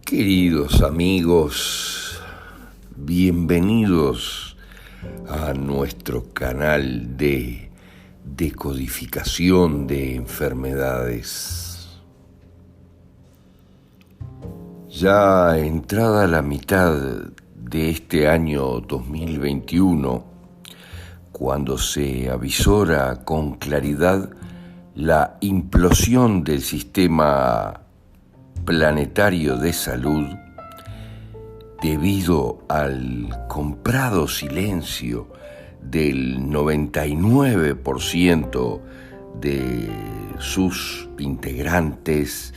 Queridos amigos, bienvenidos a nuestro canal de decodificación de enfermedades. Ya entrada la mitad de este año 2021, cuando se avisora con claridad la implosión del sistema planetario de salud debido al comprado silencio del 99% de sus integrantes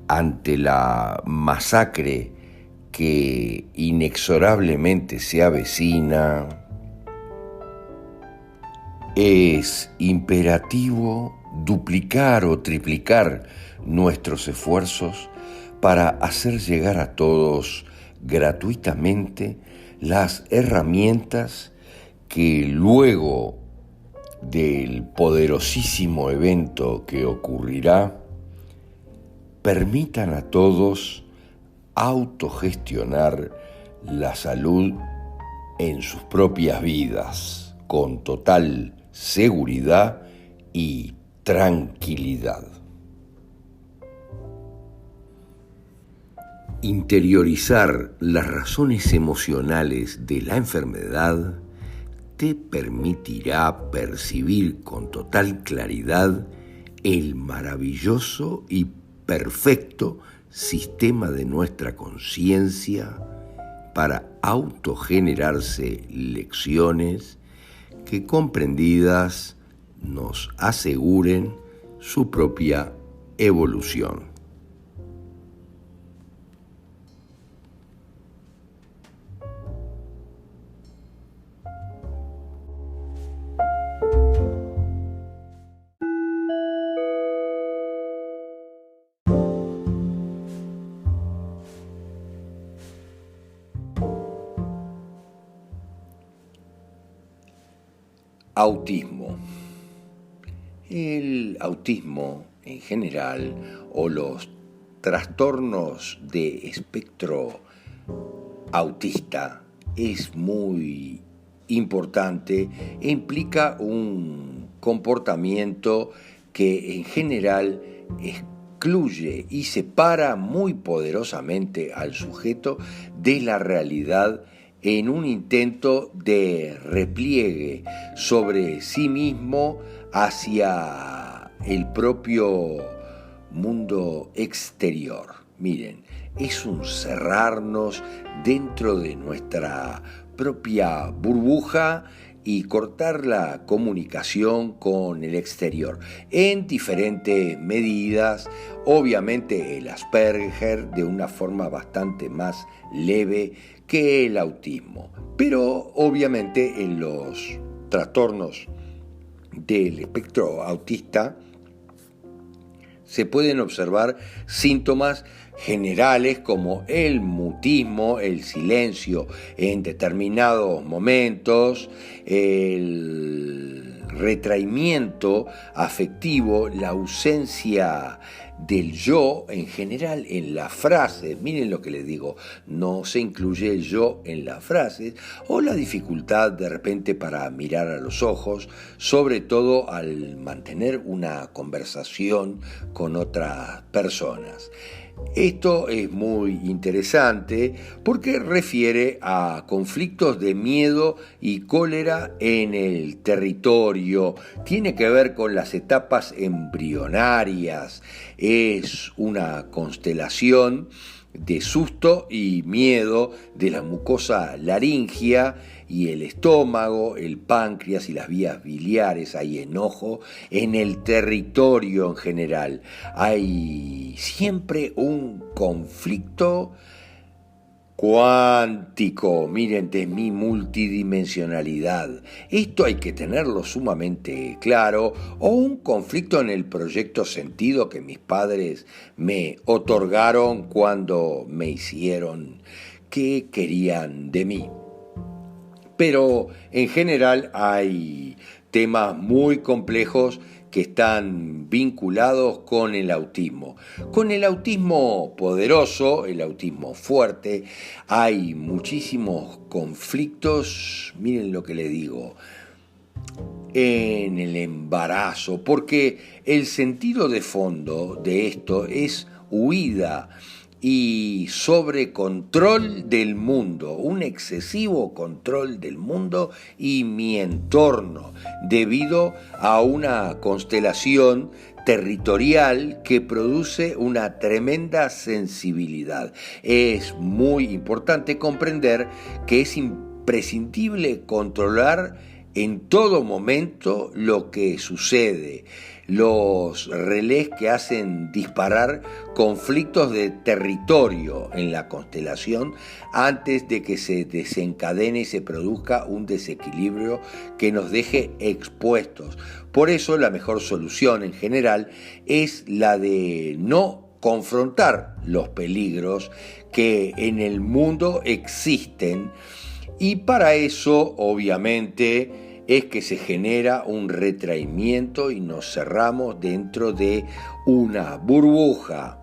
ante la masacre que inexorablemente se avecina, es imperativo duplicar o triplicar nuestros esfuerzos para hacer llegar a todos gratuitamente las herramientas que luego del poderosísimo evento que ocurrirá permitan a todos autogestionar la salud en sus propias vidas con total seguridad y tranquilidad. Interiorizar las razones emocionales de la enfermedad te permitirá percibir con total claridad el maravilloso y perfecto sistema de nuestra conciencia para autogenerarse lecciones que comprendidas nos aseguren su propia evolución. Autismo. El autismo en general o los trastornos de espectro autista es muy importante e implica un comportamiento que en general excluye y separa muy poderosamente al sujeto de la realidad en un intento de repliegue sobre sí mismo hacia el propio mundo exterior. Miren, es un cerrarnos dentro de nuestra propia burbuja y cortar la comunicación con el exterior en diferentes medidas. Obviamente el Asperger de una forma bastante más leve que el autismo, pero obviamente en los trastornos del espectro autista se pueden observar síntomas generales como el mutismo, el silencio en determinados momentos, el retraimiento afectivo, la ausencia del yo en general en las frases. Miren lo que les digo, no se incluye el yo en las frases, o la dificultad de repente para mirar a los ojos, sobre todo al mantener una conversación con otras personas. Esto es muy interesante porque refiere a conflictos de miedo y cólera en el territorio. Tiene que ver con las etapas embrionarias. Es una constelación de susto y miedo de la mucosa laringea y el estómago, el páncreas y las vías biliares. Hay enojo en el territorio en general. Hay siempre un conflicto cuántico, miren, de mi multidimensionalidad. Esto hay que tenerlo sumamente claro, o un conflicto en el proyecto sentido que mis padres me otorgaron cuando me hicieron qué querían de mí. Pero en general hay temas muy complejos que están vinculados con el autismo. Con el autismo poderoso, el autismo fuerte, hay muchísimos conflictos, miren lo que le digo, en el embarazo, porque el sentido de fondo de esto es huida y sobrecontrol del mundo, un excesivo control del mundo y mi entorno, debido a una constelación territorial que produce una tremenda sensibilidad. Es muy importante comprender que es imprescindible controlar en todo momento lo que sucede, los relés que hacen disparar conflictos de territorio en la constelación antes de que se desencadene y se produzca un desequilibrio que nos deje expuestos. Por eso la mejor solución en general es la de no confrontar los peligros que en el mundo existen, y para eso obviamente es que se genera un retraimiento y nos cerramos dentro de una burbuja.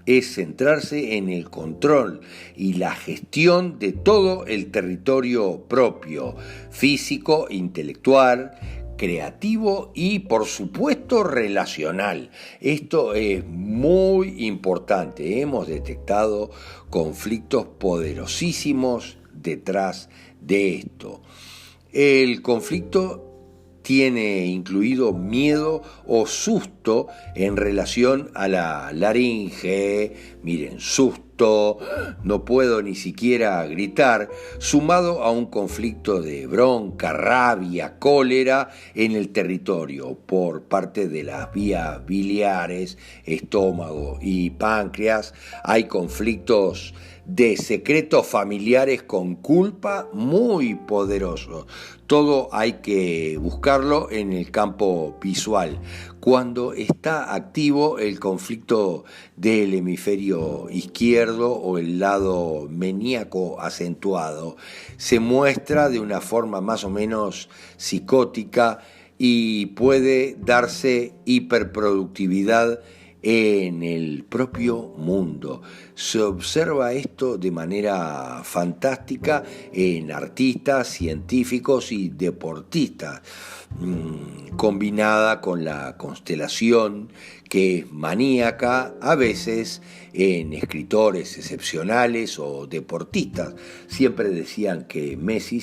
Es centrarse en el control y la gestión de todo el territorio propio, físico, intelectual, creativo y por supuesto relacional. Esto es muy importante. Hemos detectado conflictos poderosísimos detrás de esto. El conflicto tiene incluido miedo o susto en relación a la laringe, miren, susto, no puedo ni siquiera gritar, sumado a un conflicto de bronca, rabia, cólera en el territorio por parte de las vías biliares, estómago y páncreas. Hay conflictos de secretos familiares con culpa muy poderosos. Todo hay que buscarlo en el campo visual. Cuando está activo el conflicto del hemisferio izquierdo o el lado maníaco acentuado, se muestra de una forma más o menos psicótica y puede darse hiperproductividad en el propio mundo. Se observa esto de manera fantástica en artistas, científicos y deportistas, combinada con la constelación que es maníaca, a veces en escritores excepcionales o deportistas. Siempre decían que Messi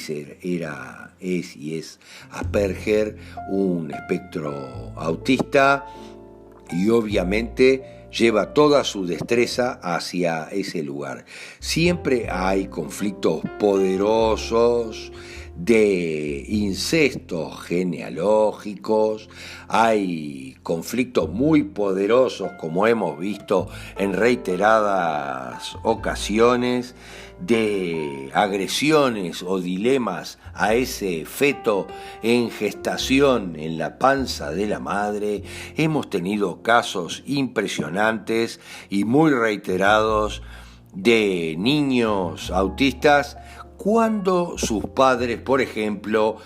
es Asperger, un espectro autista, y obviamente lleva toda su destreza hacia ese lugar. Siempre hay conflictos poderosos de incestos genealógicos, hay conflictos muy poderosos, como hemos visto en reiteradas ocasiones, de agresiones o dilemas a ese feto en gestación en la panza de la madre. Hemos tenido casos impresionantes y muy reiterados de niños autistas cuando sus padres, por ejemplo,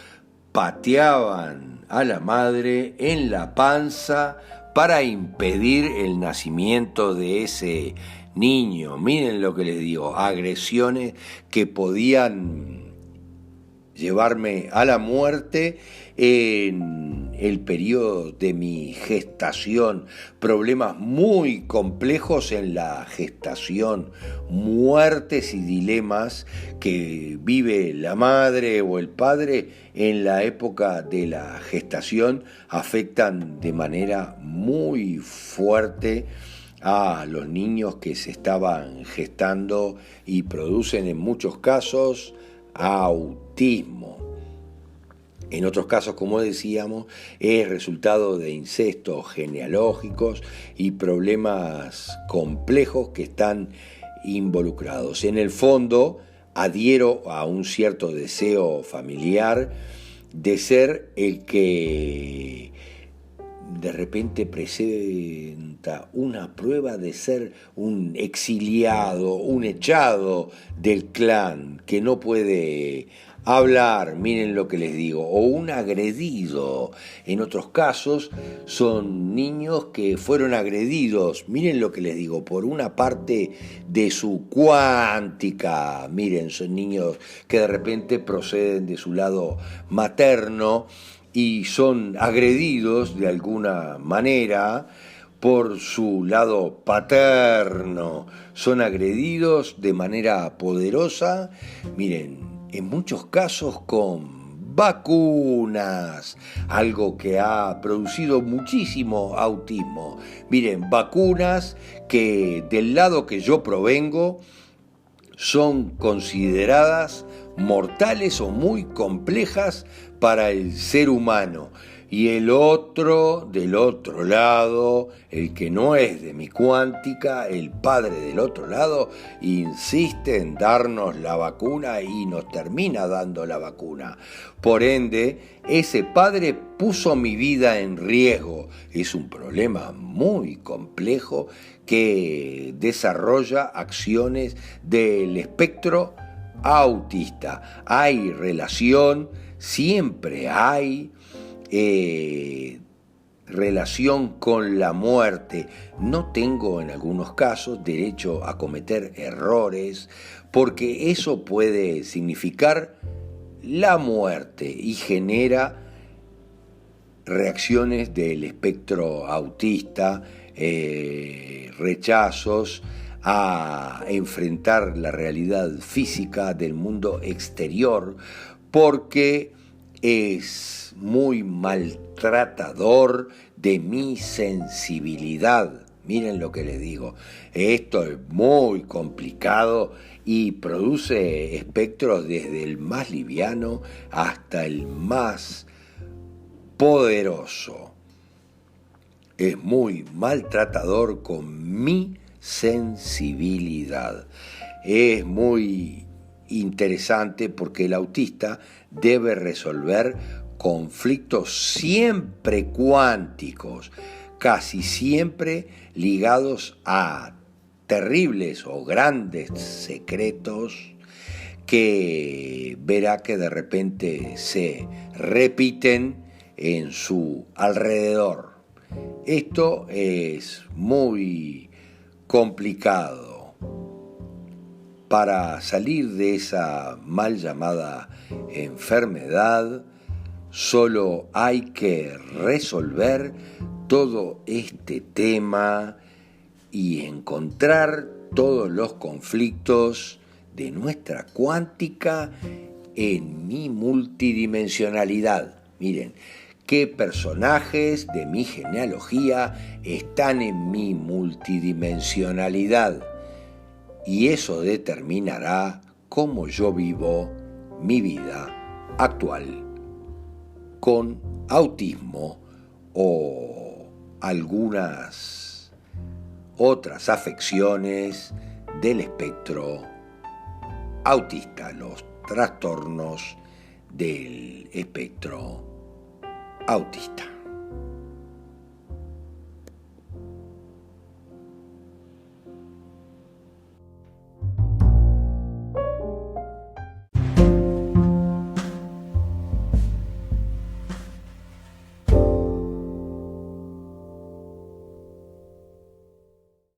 pateaban a la madre en la panza para impedir el nacimiento de ese niño. Miren lo que les digo, agresiones que podían llevarme a la muerte en el periodo de mi gestación, problemas muy complejos en la gestación, muertes y dilemas que vive la madre o el padre en la época de la gestación afectan de manera muy fuerte a los niños que se estaban gestando y producen en muchos casos autismo. En otros casos, como decíamos, es resultado de incestos genealógicos y problemas complejos que están involucrados. En el fondo, adhiero a un cierto deseo familiar de ser el que de repente presenta una prueba de ser un exiliado, un echado del clan, que no puede hablar, miren lo que les digo, o un agredido. En otros casos son niños que fueron agredidos, miren lo que les digo, por una parte de su cuántica. Miren, son niños que de repente proceden de su lado materno y son agredidos de alguna manera por su lado paterno, son agredidos de manera poderosa, miren, en muchos casos con vacunas, algo que ha producido muchísimo autismo. Miren, vacunas que del lado que yo provengo son consideradas mortales o muy complejas para el ser humano. Y el otro, del otro lado, el que no es de mi cuántica, el padre del otro lado, insiste en darnos la vacuna y nos termina dando la vacuna. Por ende, ese padre puso mi vida en riesgo. Es un problema muy complejo que desarrolla acciones del espectro autista. Hay relación, siempre hay relación con la muerte. No tengo en algunos casos derecho a cometer errores porque eso puede significar la muerte y genera reacciones del espectro autista, rechazos a enfrentar la realidad física del mundo exterior porque es muy maltratador de mi sensibilidad. Miren lo que les digo, esto es muy complicado y produce espectros desde el más liviano hasta el más poderoso. Es muy maltratador con mi sensibilidad. Es muy interesante porque el autista debe resolver conflictos siempre cuánticos, casi siempre ligados a terribles o grandes secretos que verá que de repente se repiten en su alrededor. Esto es muy complicado. Para salir de esa mal llamada enfermedad, solo hay que resolver todo este tema y encontrar todos los conflictos de nuestra cuántica en mi multidimensionalidad. Miren, qué personajes de mi genealogía están en mi multidimensionalidad. Y eso determinará cómo yo vivo mi vida actual con autismo o algunas otras afecciones del espectro autista, los trastornos del espectro autista.